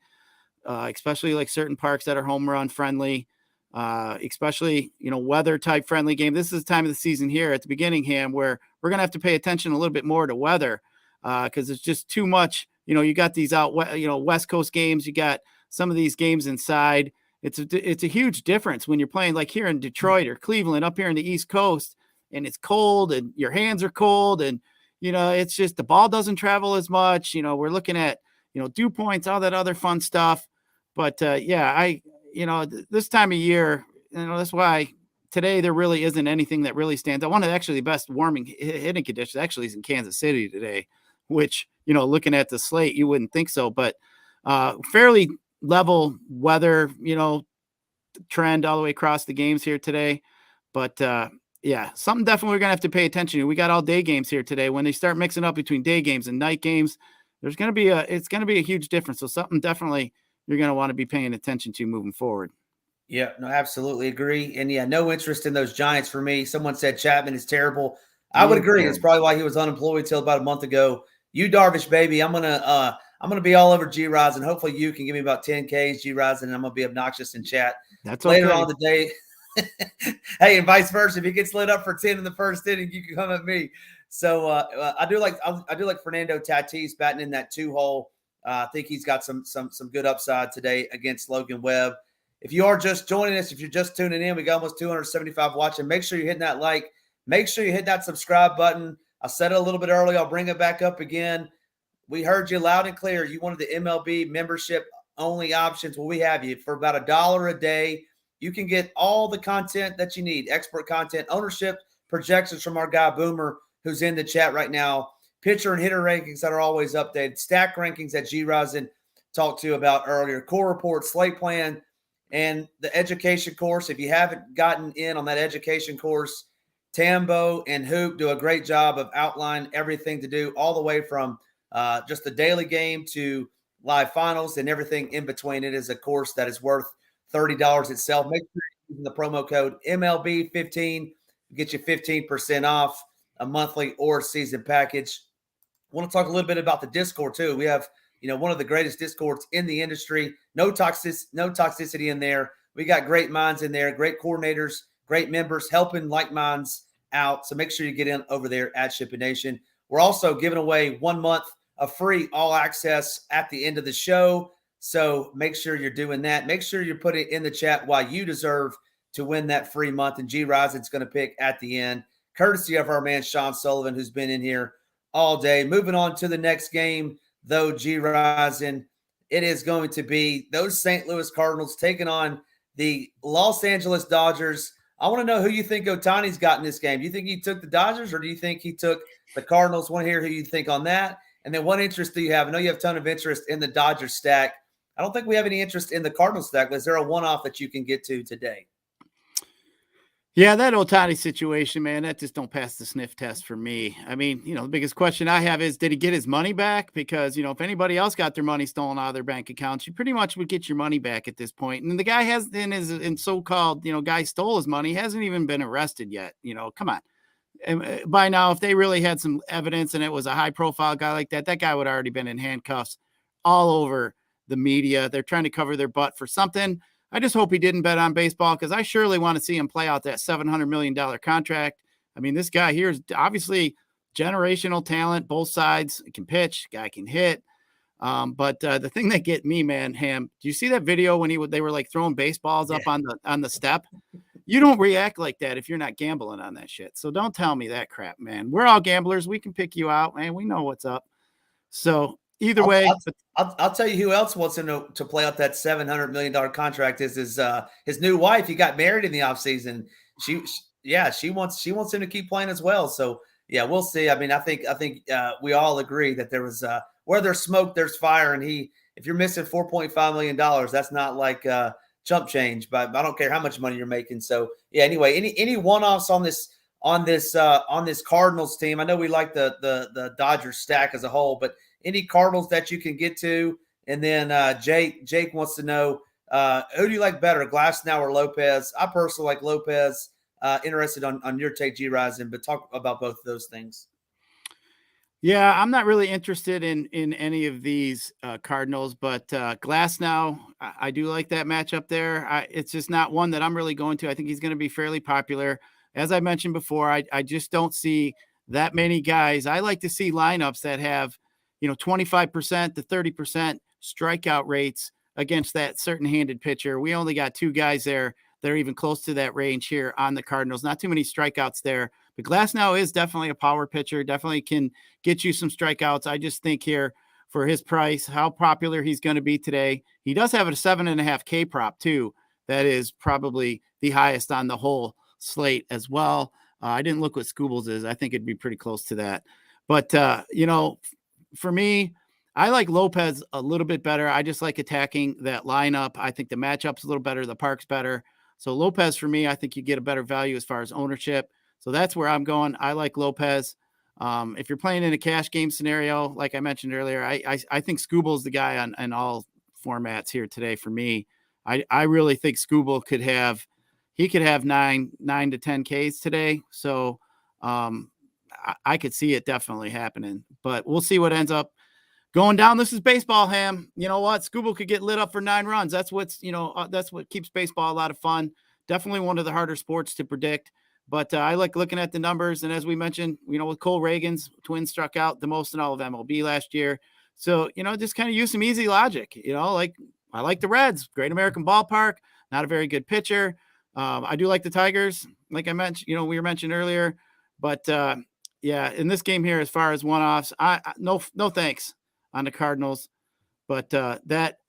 especially like certain parks that are home run friendly. Especially, weather type friendly game. This is the time of the season here at the beginning, Ham, where we're going to have to pay attention a little bit more to weather because it's just too much. You got these West Coast games. You got some of these games inside. It's a huge difference when you're playing like here in Detroit or Cleveland up here in the East Coast and it's cold and your hands are cold and, it's just the ball doesn't travel as much. We're looking at, dew points, all that other fun stuff. But this time of year, that's why today there really isn't anything that really stands out. One of the best warming hitting conditions actually is in Kansas City today, which, looking at the slate, you wouldn't think so, but fairly level weather, trend all the way across the games here today. But something definitely we're going to have to pay attention to. We got all day games here today. When they start mixing up between day games and night games, it's going to be a huge difference. So something definitely you're going to want to be paying attention to moving forward. Yeah, no, absolutely agree. And no interest in those Giants for me. Someone said Chapman is terrible. I would agree. It's probably why he was unemployed till about a month ago. Yu Darvish, baby. I'm gonna be all over Gyiraszin. Hopefully you can give me about 10 Ks, Gyiraszin, and I'm gonna be obnoxious in chat. That's later on the day. Hey, and vice versa. If he gets lit up for 10 in the first inning, you can come at me. So I do like Fernando Tatis batting in that 2-hole. I think he's got some good upside today against Logan Webb. If you are just joining us, if you're just tuning in, we got almost 275 watching. Make sure you're hitting that like. Make sure you hit that subscribe button. I said it a little bit earlier. I'll bring it back up again. We heard you loud and clear. You wanted the MLB membership only options. Well, we have you for about $1 a day. You can get all the content that you need, expert content, ownership projections from our guy Boomer, who's in the chat right now. Pitcher and hitter rankings that are always updated. Stack rankings that Gyiraszin talked to you about earlier. Core report, slate plan, and the education course. If you haven't gotten in on that education course, Tambo and Hoop do a great job of outlining everything to do all the way from just the daily game to live finals and everything in between. It is a course that is worth $30 itself. Make sure you're using the promo code MLB15 to get you 15% off a monthly or season package. I want to talk a little bit about the Discord too. We have, one of the greatest Discords in the industry. No toxicity in there. We got great minds in there, great coordinators, great members helping like minds out. So make sure you get in over there at SHIPIT Nation. We're also giving away 1 month of free all access at the end of the show. So make sure you're doing that. Make sure you put it in the chat why you deserve to win that free month. And Gyiraszin is going to pick at the end, courtesy of our man Sean Sullivan, who's been in here all day. Moving on to the next game, though, Gyiraszin, it is going to be those St. Louis Cardinals taking on the Los Angeles Dodgers. I want to know who you think Ohtani's got in this game. Do you think he took the Dodgers or do you think he took the Cardinals? Want to hear who you think on that. And then what interest do you have? I know you have a ton of interest in the Dodgers stack. I don't think we have any interest in the Cardinals stack. Is there a one-off that you can get to today? Yeah, that Ohtani situation, man, that just don't pass the sniff test for me. I mean, the biggest question I have is, did he get his money back? Because, if anybody else got their money stolen out of their bank accounts, you pretty much would get your money back at this point. And the guy has in so-called, guy stole his money, hasn't even been arrested yet. Come on. And by now, if they really had some evidence and it was a high-profile guy like that, that guy would have already been in handcuffs all over the media. They're trying to cover their butt for something. I just hope he didn't bet on baseball because I surely want to see him play out that $700 million contract. I mean, this guy here is obviously generational talent, both sides. He can pitch, guy can hit. But the thing that get me, man, Ham, do you see that video when they were like throwing baseballs up on the step? You don't react like that if you're not gambling on that shit. So don't tell me that crap, man. We're all gamblers. We can pick you out, man. We know what's up. So either way, I'll tell you who else wants him to play up that $700 million contract is his new wife. He got married in the offseason. She wants him to keep playing as well. So yeah, we'll see. I mean, I think we all agree that there was where there's smoke, there's fire. And if you're missing $4.5 million, that's not like chump change, but I don't care how much money you're making. So yeah, anyway, any one-offs on this Cardinals team? I know we like the Dodgers stack as a whole, but any Cardinals that you can get to? And then Jake wants to know, who do you like better, Glasnow or Lopez? I personally like Lopez. Interested on your take, Gyiraszin, but talk about both of those things. Yeah, I'm not really interested in any of these Cardinals, but Glasnow, I do like that matchup there. It's just not one that I'm really going to. I think he's going to be fairly popular. As I mentioned before, I just don't see that many guys. I like to see lineups that have, 25% to 30% strikeout rates against that certain-handed pitcher. We only got 2 guys there that are even close to that range here on the Cardinals. Not too many strikeouts there. But Glasnow is definitely a power pitcher, definitely can get you some strikeouts. I just think here for his price, how popular he's going to be today. He does have a 7.5 K prop too. That is probably the highest on the whole slate as well. I didn't look what Scoobles is. I think it'd be pretty close to that. But, for me, I like Lopez a little bit better. I just like attacking that lineup. I think the matchup's a little better. The park's better. So Lopez, for me, I think you get a better value as far as ownership. So that's where I'm going. I like Lopez. If you're playing in a cash game scenario, like I mentioned earlier, I think Scooble's the guy on all formats here today for me. I really think Scooble could have 9 to 10 Ks today. So I could see it definitely happening, but we'll see what ends up going down. This is baseball, Ham. You know what? Scooble could get lit up for 9 runs. That's what keeps baseball a lot of fun. Definitely one of the harder sports to predict. But I like looking at the numbers. And as we mentioned, with Cole Reagan's Twins struck out the most in all of MLB last year. So, just kind of use some easy logic, like I like the Reds, Great American Ballpark, not a very good pitcher. I do like the Tigers, like I mentioned, we were mentioned earlier, but yeah, in this game here, as far as one-offs, no thanks on the Cardinals, but that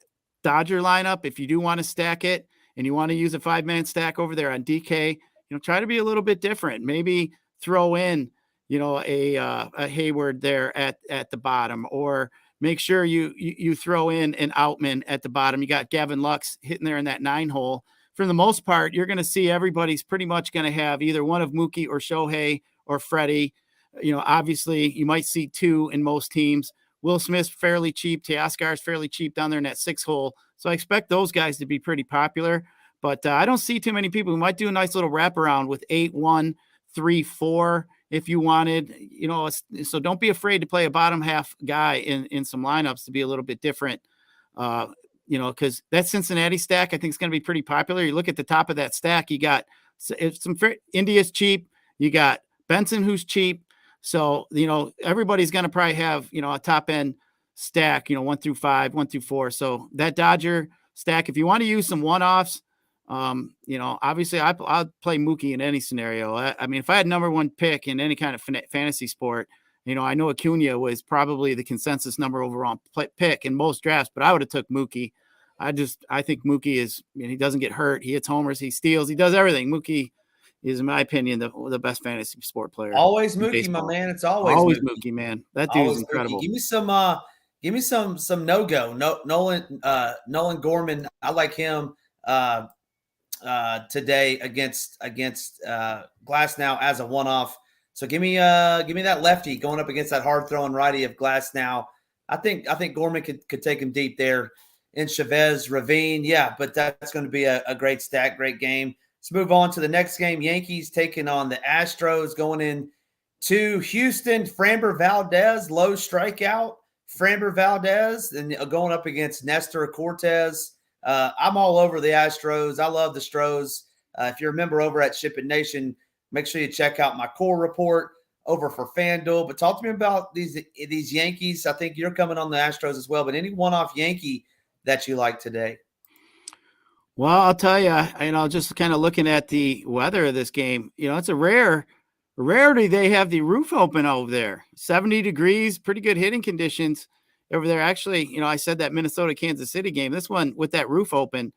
Dodger lineup, if you do want to stack it and you want to use a 5-man stack over there on DK, try to be a little bit different. Maybe throw in, a Hayward there at the bottom, or make sure you throw in an Outman at the bottom. You got Gavin Lux hitting there in that 9 hole. For the most part, you're going to see everybody's pretty much going to have either one of Mookie or Shohei or Freddie. Obviously you might see 2 in most teams. Will Smith's fairly cheap. Teoscar's fairly cheap down there in that 6 hole. So I expect those guys to be pretty popular. But I don't see too many people who might do a nice little wraparound with 8-1, 3-4 if you wanted. So don't be afraid to play a bottom half guy in some lineups to be a little bit different. Because that Cincinnati stack I think is going to be pretty popular. You look at the top of that stack, you got India's cheap. You got Benson who's cheap. So everybody's going to probably have a top end stack. 1 through 5, 1 through 4. So that Dodger stack, if you want to use some one-offs. Obviously I'll play Mookie in any scenario. I mean, if I had number 1 pick in any kind of fantasy sport, I know Acuna was probably the consensus number overall pick in most drafts, but I would have took Mookie. I think Mookie is, he doesn't get hurt. He hits homers, he steals, he does everything. Mookie is, in my opinion, the best fantasy sport player. Always Mookie, my man. It's always Mookie, man. That dude's incredible. Mookie. Give me some no-go. Nolan Gorman. I like him today against Glasnow as a one-off. So give me that lefty going up against that hard-throwing righty of Glasnow. I think Gorman could take him deep there in Chavez Ravine. Yeah, but that's going to be a great stack, great game. Let's move on to the next game. Yankees taking on the Astros, going in to Houston. Framber Valdez, low strikeout. Framber Valdez, and going up against Nestor Cortez. I'm all over the Astros. I love the Stros. If you remember over at SHIPIT Nation, Make sure you check out my core report over for FanDuel. But talk to me about these Yankees. I think you're coming on the Astros as well, but any one-off Yankee that you like today? Well, I'll tell you, just kind of looking at the weather of this game, it's a rarity they have the roof open over there. 70 degrees, pretty good hitting conditions over there. Actually, I said that Minnesota-Kansas City game, this one with that roof open,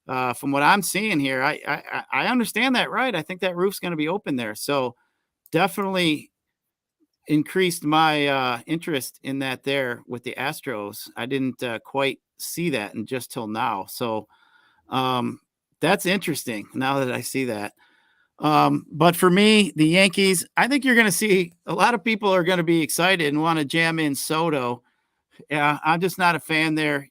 from what I'm seeing here, I understand that, right? I think that roof's going to be open there. So definitely increased my interest in that there with the Astros. I didn't quite see that and just till now. So that's interesting now that I see that. But for me, the Yankees, I think you're going to see a lot of people are going to be excited and want to jam in Soto. Yeah, I'm just not a fan there.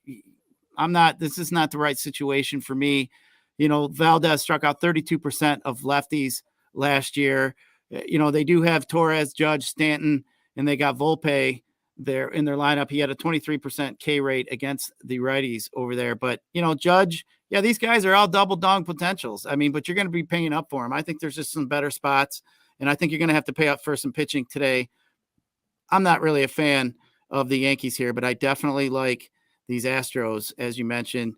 This is not the right situation for me. Valdez struck out 32% of lefties last year. They do have Torres, Judge, Stanton, and they got Volpe there in their lineup. He had a 23% K rate against the righties over there. But, Judge, yeah, these guys are all double dong potentials. I mean, but you're going to be paying up for them. I think there's just some better spots, and I think you're going to have to pay up for some pitching today. I'm not really a fan of the Yankees here, but I definitely like these Astros, as you mentioned.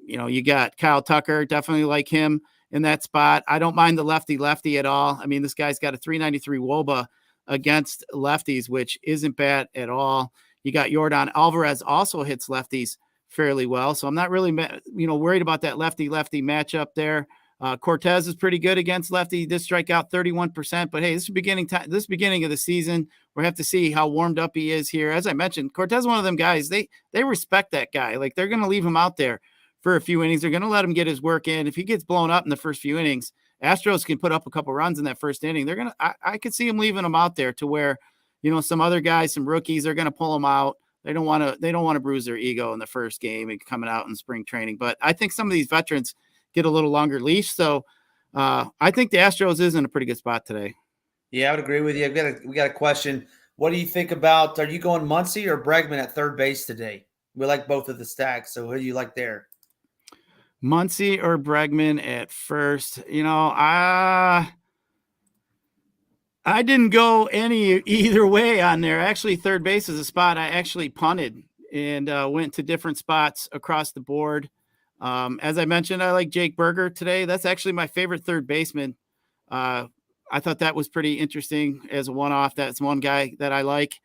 You got Kyle Tucker, definitely like him in that spot. I don't mind the lefty at all. I mean, this guy's got a 393 WOBA against lefties, which isn't bad at all. You got Yordan Alvarez also hits lefties fairly well. So I'm not really, worried about that lefty-lefty matchup there. Cortez is pretty good against lefty. He did strike out 31%, but hey, this beginning of the season, we have to see how warmed up he is here. As I mentioned, Cortez is one of them guys. They respect that guy. Like, they're going to leave him out there for a few innings. They're going to let him get his work in. If he gets blown up in the first few innings, Astros can put up a couple runs in that first inning. I could see him leaving him out there to where, some other guys, some rookies are going to pull him out. They don't want to bruise their ego in the first game and coming out in spring training. But I think some of these veterans get a little longer leash. So I think the Astros is in a pretty good spot today. Yeah, I would agree with you. We got a question. What do you think about, are you going Muncy or Bregman at third base today? We like both of the stacks. So who do you like there? Muncy or Bregman at first? I didn't go either way on there. Actually, third base is a spot I actually punted and went to different spots across the board. As I mentioned, I like Jake Berger today. That's actually my favorite third baseman. I thought that was pretty interesting as a one-off. That's one guy that I like.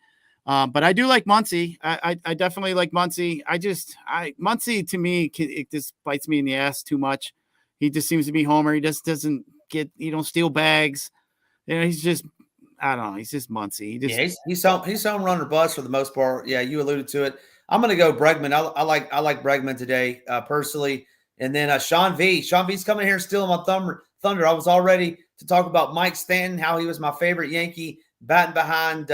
But I do like Muncy. I definitely like Muncy. Muncy to me, it just bites me in the ass too much. He just seems to be Homer. He just doesn't don't steal bags. He's just, I don't know. He's just Muncy. He's home run or bust for the most part. Yeah, you alluded to it. I'm going to go Bregman. I like Bregman today personally. And then Sean V. Sean V's coming here stealing my thunder. I was all ready to talk about Mike Stanton, how he was my favorite Yankee, batting behind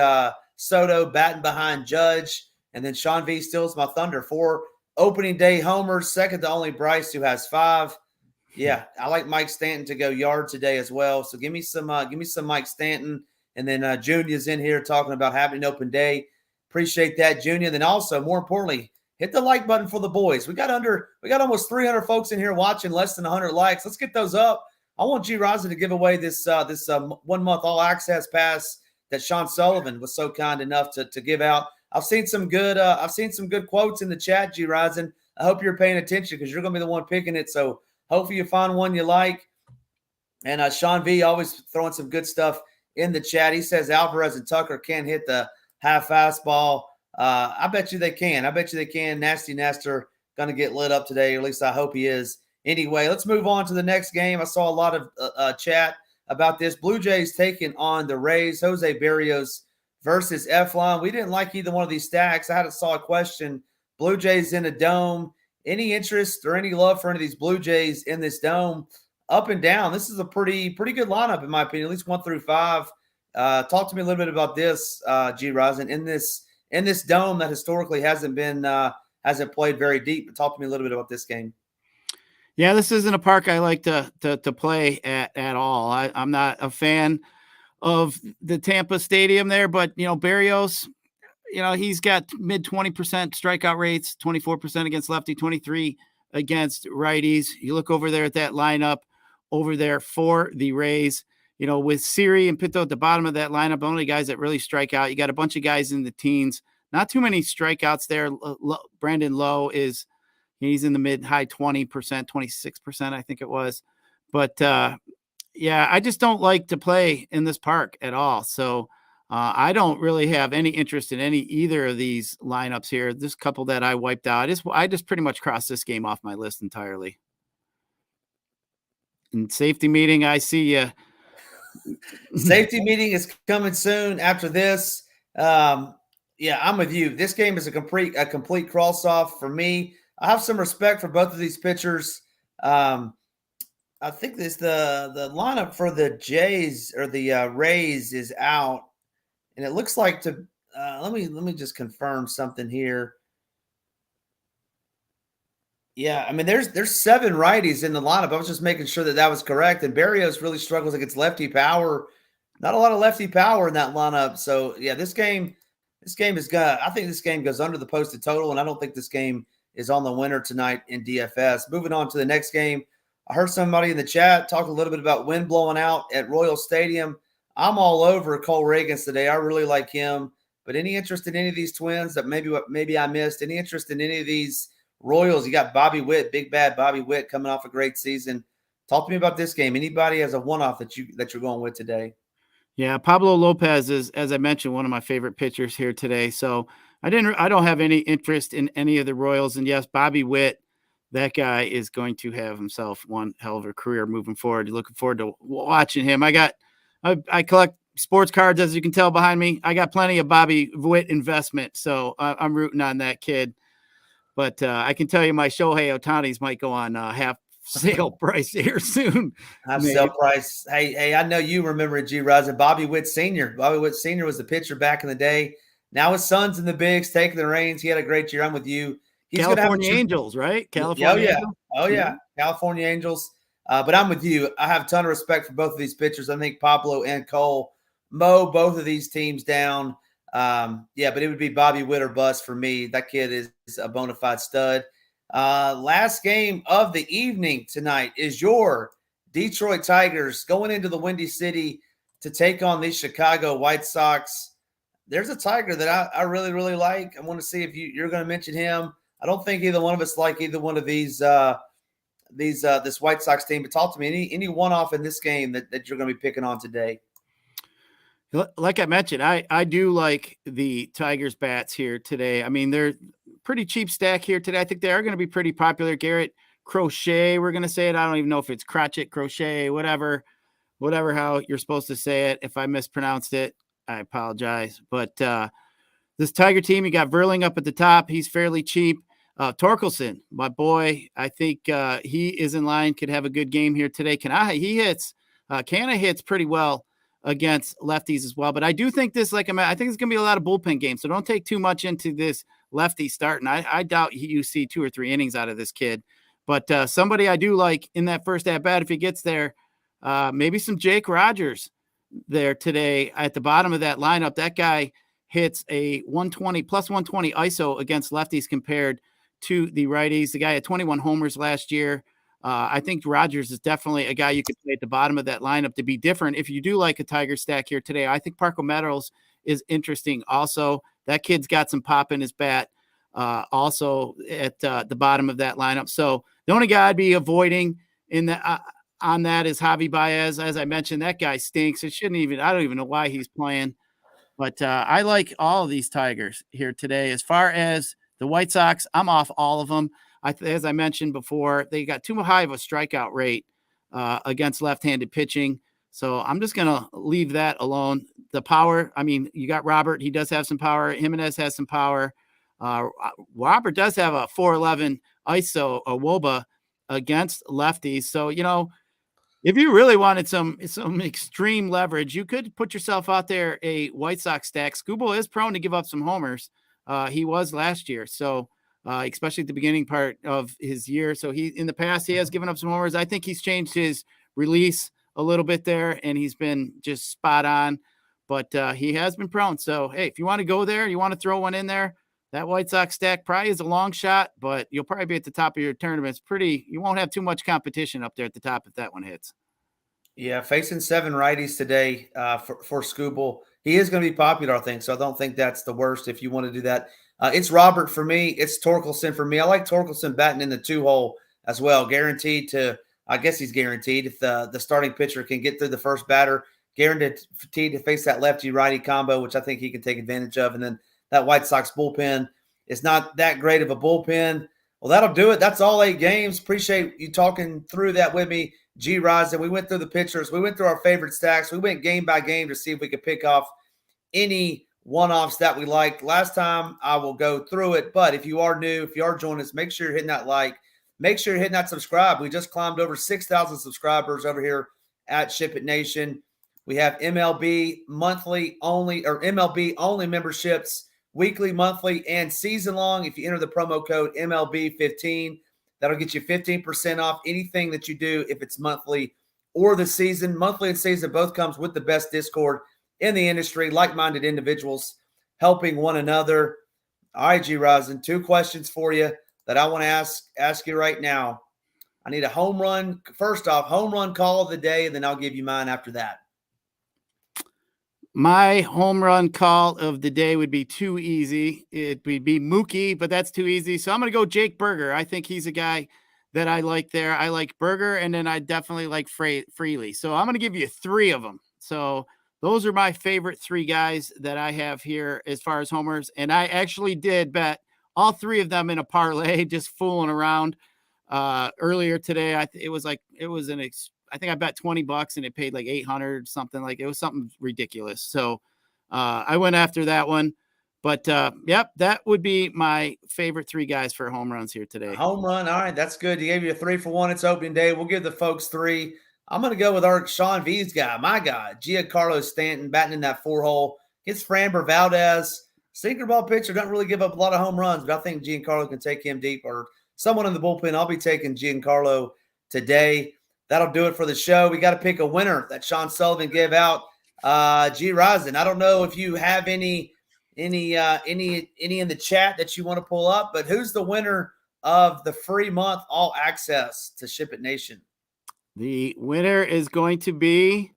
Soto, batting behind Judge. And then Sean V steals my thunder. 4 opening day homers, second to only Bryce, who has 5. Yeah, I like Mike Stanton to go yard today as well. So give me some Mike Stanton. And then Junior's in here talking about having an open day. Appreciate that, Junior. Then also, more importantly, hit the like button for the boys. We got almost 300 folks in here watching, less than 100 likes. Let's get those up. I want Gyiraszin to give away this 1 month all access pass that Sean Sullivan was so kind enough to give out. I've seen some good quotes in the chat, Gyiraszin. I hope you're paying attention because you're going to be the one picking it. So hopefully you find one you like. And Sean V always throwing some good stuff in the chat. He says Alvarez and Tucker can't hit the half fastball. I bet you they can. Nasty Nestor going to get lit up today, or at least I hope he is. Anyway, let's move on to the next game. I saw a lot of chat about this. Blue Jays taking on the Rays. Jose Berrios versus Eflin. We didn't like either one of these stacks. I saw a question. Blue Jays in a dome. Any interest or any love for any of these Blue Jays in this dome? Up and down. This is a pretty good lineup, in my opinion, at least 1 through 5. Talk to me a little bit about this, Gyiraszin, in this dome that historically hasn't played very deep. But talk to me a little bit about this game. Yeah, this isn't a park I like to play at all. I'm not a fan of the Tampa Stadium there, but Berrios, he's got mid 20% strikeout rates, 24% against lefty, 23 against righties. You look over there at that lineup over there for the Rays. with Siri and Petta at the bottom of that lineup, only guys that really strike out. You got a bunch of guys in the teens, not too many strikeouts there. Brandon Lowe he's in the high 20%, 26%, I think it was. But yeah, I just don't like to play in this park at all. So I don't really have any interest in either of these lineups here. This couple that I wiped out, I just pretty much crossed this game off my list entirely. And safety meeting, I see you. Safety meeting is coming soon after this. Yeah, I'm with you. This game is a complete cross off for me. I have some respect for both of these pitchers. I think this the lineup for the Jays or the Rays is out, and it looks like let me just confirm something here. Yeah, I mean there's 7 righties in the lineup. I was just making sure that was correct. And Berrios really struggles against lefty power. Not a lot of lefty power in that lineup. So yeah, this game is gonna. I think this game goes under the posted total, and I don't think this game is on the winner tonight in DFS. Moving on to the next game. I heard somebody in the chat talk a little bit about wind blowing out at Royal Stadium. I'm all over Cole Reagans today. I really like him. But any interest in any of these Twins that maybe I missed? Any interest in any of these Royals? You got Bobby Witt, big bad Bobby Witt, coming off a great season. Talk to me about this game. Anybody has a one-off that you're going with today? Yeah, Pablo Lopez is, as I mentioned, one of my favorite pitchers here today. So I don't have any interest in any of the Royals. And yes, Bobby Witt, that guy is going to have himself one hell of a career moving forward. Looking forward to watching him. I collect sports cards, as you can tell behind me. I got plenty of Bobby Witt investment, so I'm rooting on that kid. But I can tell you my Shohei Ohtani's might go on half sale price here soon. Half sale price. Hey, I know you remember Gyiraszin. Bobby Witt Sr. Bobby Witt Sr. was the pitcher back in the day. Now his son's in the bigs, taking the reins. He had a great year. I'm with you. He's California Angels, right? California Angels. Oh, yeah. California Angels. But I'm with you. I have a ton of respect for both of these pitchers. I think Pablo and Cole mow both of these teams down. But it would be Bobby Witt or bust for me. That kid is a bona fide stud. Last game of the evening tonight is your Detroit Tigers going into the Windy City to take on the Chicago White Sox. There's a Tiger that I really, really like. I want to see if you're going to mention him. I don't think either one of us like either one of these this White Sox team. But talk to me, any one-off in this game that you're going to be picking on today? Like I mentioned, I do like the Tigers bats here today. I mean, they're pretty cheap stack here today. I think they are going to be pretty popular. Garrett Crochet, we're going to say it. I don't even know if it's Crotchet, Crochet, whatever how you're supposed to say it. If I mispronounced it, I apologize. But this Tiger team, you got Verling up at the top. He's fairly cheap. Torkelson, my boy, I think he is in line, could have a good game here today. Canna hits pretty well against lefties as well. But I do think this, I think it's going to be a lot of bullpen games. So don't take too much into this lefty starting. I doubt you see 2 or 3 innings out of this kid. But somebody I do like in that first at bat, if he gets there, maybe some Jake Rogers there today at the bottom of that lineup. That guy hits a 120 plus 120 ISO against lefties compared to the righties. The guy had 21 homers last year. I think Rogers is definitely a guy you could play at the bottom of that lineup to be different. If you do like a Tiger stack here today, I think Parco Meadows is interesting. Also, that kid's got some pop in his bat. Also at the bottom of that lineup. So the only guy I'd be avoiding on that is Javi Baez. As I mentioned, that guy stinks. I don't even know why he's playing. But I like all of these Tigers here today. As far as the White Sox, I'm off all of them. As I mentioned before, they got too high of a strikeout rate against left-handed pitching. So I'm just going to leave that alone. The power, I mean, you got Robert. He does have some power. Jimenez has some power. Robert does have a 411 ISO, a WOBA against lefties. So, if you really wanted some extreme leverage, you could put yourself out there a White Sox stack. Skubal is prone to give up some homers. He was last year. So, especially at the beginning part of his year. So in the past, he has given up some homers. I think he's changed his release a little bit there, and he's been just spot on, but he has been prone. So, hey, if you want to go there, you want to throw one in there, that White Sox stack probably is a long shot, but you'll probably be at the top of your tournament. You won't have too much competition up there at the top if that one hits. Yeah, facing 7 righties today for Scooble. He is going to be popular, I think, so I don't think that's the worst if you want to do that. It's Robert for me. It's Torkelson for me. I like Torkelson batting in the 2-hole as well. Guaranteed to – I guess he's guaranteed if the starting pitcher can get through the first batter. Guaranteed to face that lefty-righty combo, which I think he can take advantage of. And then that White Sox bullpen is not that great of a bullpen. Well, that'll do it. That's all 8 games. Appreciate you talking through that with me, Gyiraszin. We went through the pitchers. We went through our favorite stacks. We went game by game to see if we could pick off any one-offs that we liked. Last time, I will go through it. But if you are new, if you are joining us, make sure you're hitting that like. Make sure you're hitting that subscribe. We just climbed over 6,000 subscribers over here at SHIPIT Nation. We have MLB monthly only or MLB only memberships, weekly, monthly, and season long. If you enter the promo code MLB15, that'll get you 15% off anything that you do if it's monthly or the season. Monthly and season both comes with the best Discord in the industry, like-minded individuals helping one another. All right, Gyiraszin, 2 questions for you that I want to ask you right now. I need a home run. First off, home run call of the day, and then I'll give you mine after that. My home run call of the day would be too easy. It would be Mookie, but that's too easy. So I'm going to go Jake Berger. I think he's a guy that I like there. I like Berger, and then I definitely like Freely. So I'm going to give you 3 of them. So those are my favorite 3 guys that I have here as far as homers. And I actually did bet all 3 of them in a parlay, just fooling around earlier today. I think I bet $20 and it paid like 800 something. Like it was something ridiculous. So I went after that one. But yep, that would be my favorite 3 guys for home runs here today. Home run. All right, that's good. You gave you a 3 for 1. It's opening day. We'll give the folks 3. I'm going to go with our Sean V's guy, my guy, Giancarlo Stanton, batting in that 4-hole. Gets Framber Valdez. Sinker ball pitcher, doesn't really give up a lot of home runs, but I think Giancarlo can take him deep, or someone in the bullpen. I'll be taking Giancarlo today. That'll do it for the show. We got to pick a winner that Sean Sullivan gave out. Gyiraszin, I don't know if you have any in the chat that you want to pull up, but who's the winner of the free month all access to SHIPIT Nation? The winner is going to be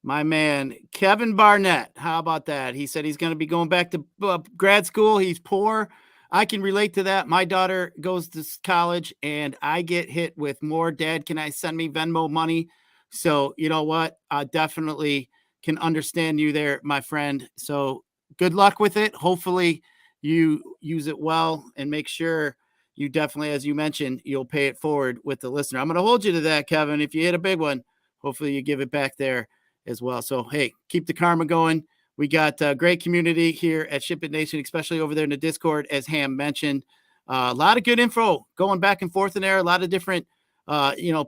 my man, Kevin Barnett. How about that? He said he's going to be going back to grad school. He's poor. I can relate to that. My daughter goes to college and I get hit with more. Dad, can I send me Venmo money? So you know what? I definitely can understand you there, my friend. So good luck with it. Hopefully you use it well and make sure you definitely, as you mentioned, you'll pay it forward with the listener. I'm going to hold you to that, Kevin. If you hit a big one, hopefully you give it back there as well. So, hey, keep the karma going. We got a great community here at SHIPIT Nation, especially over there in the Discord, as Ham mentioned. A lot of good info going back and forth in there. A lot of different,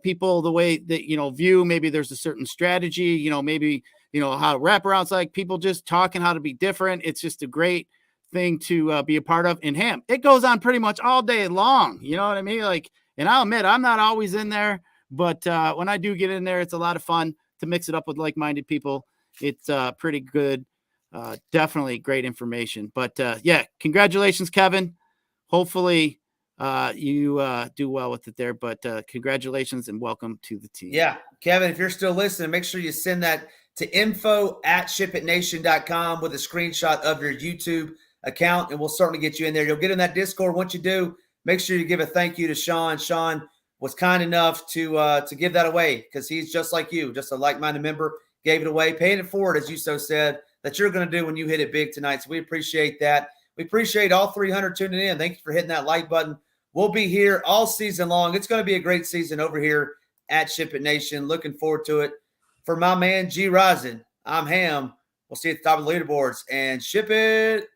people, the way that, view, maybe there's a certain strategy, maybe, how wraparounds like people just talking how to be different. It's just a great thing to be a part of. And Ham, it goes on pretty much all day long. You know what I mean? And I'll admit, I'm not always in there, but when I do get in there, it's a lot of fun to mix it up with like-minded people. It's pretty good. Definitely great information. But yeah, congratulations, Kevin. Hopefully you do well with it there. But congratulations and welcome to the team. Yeah, Kevin, if you're still listening, make sure you send that to info@shipitnation.com with a screenshot of your YouTube account, and we'll certainly get you in there. You'll get in that Discord. Once you do, make sure you give a thank you to Sean. Sean was kind enough to give that away because he's just like you, just a like-minded member, gave it away, paying it forward, as you so said, that you're going to do when you hit it big tonight. So we appreciate that. We appreciate all 300 tuning in. Thank you for hitting that like button. We'll be here all season long. It's going to be a great season over here at SHIPIT Nation. Looking forward to it. For my man, Gyiraszin, I'm Ham. We'll see you at the top of the leaderboards. And SHIPIT.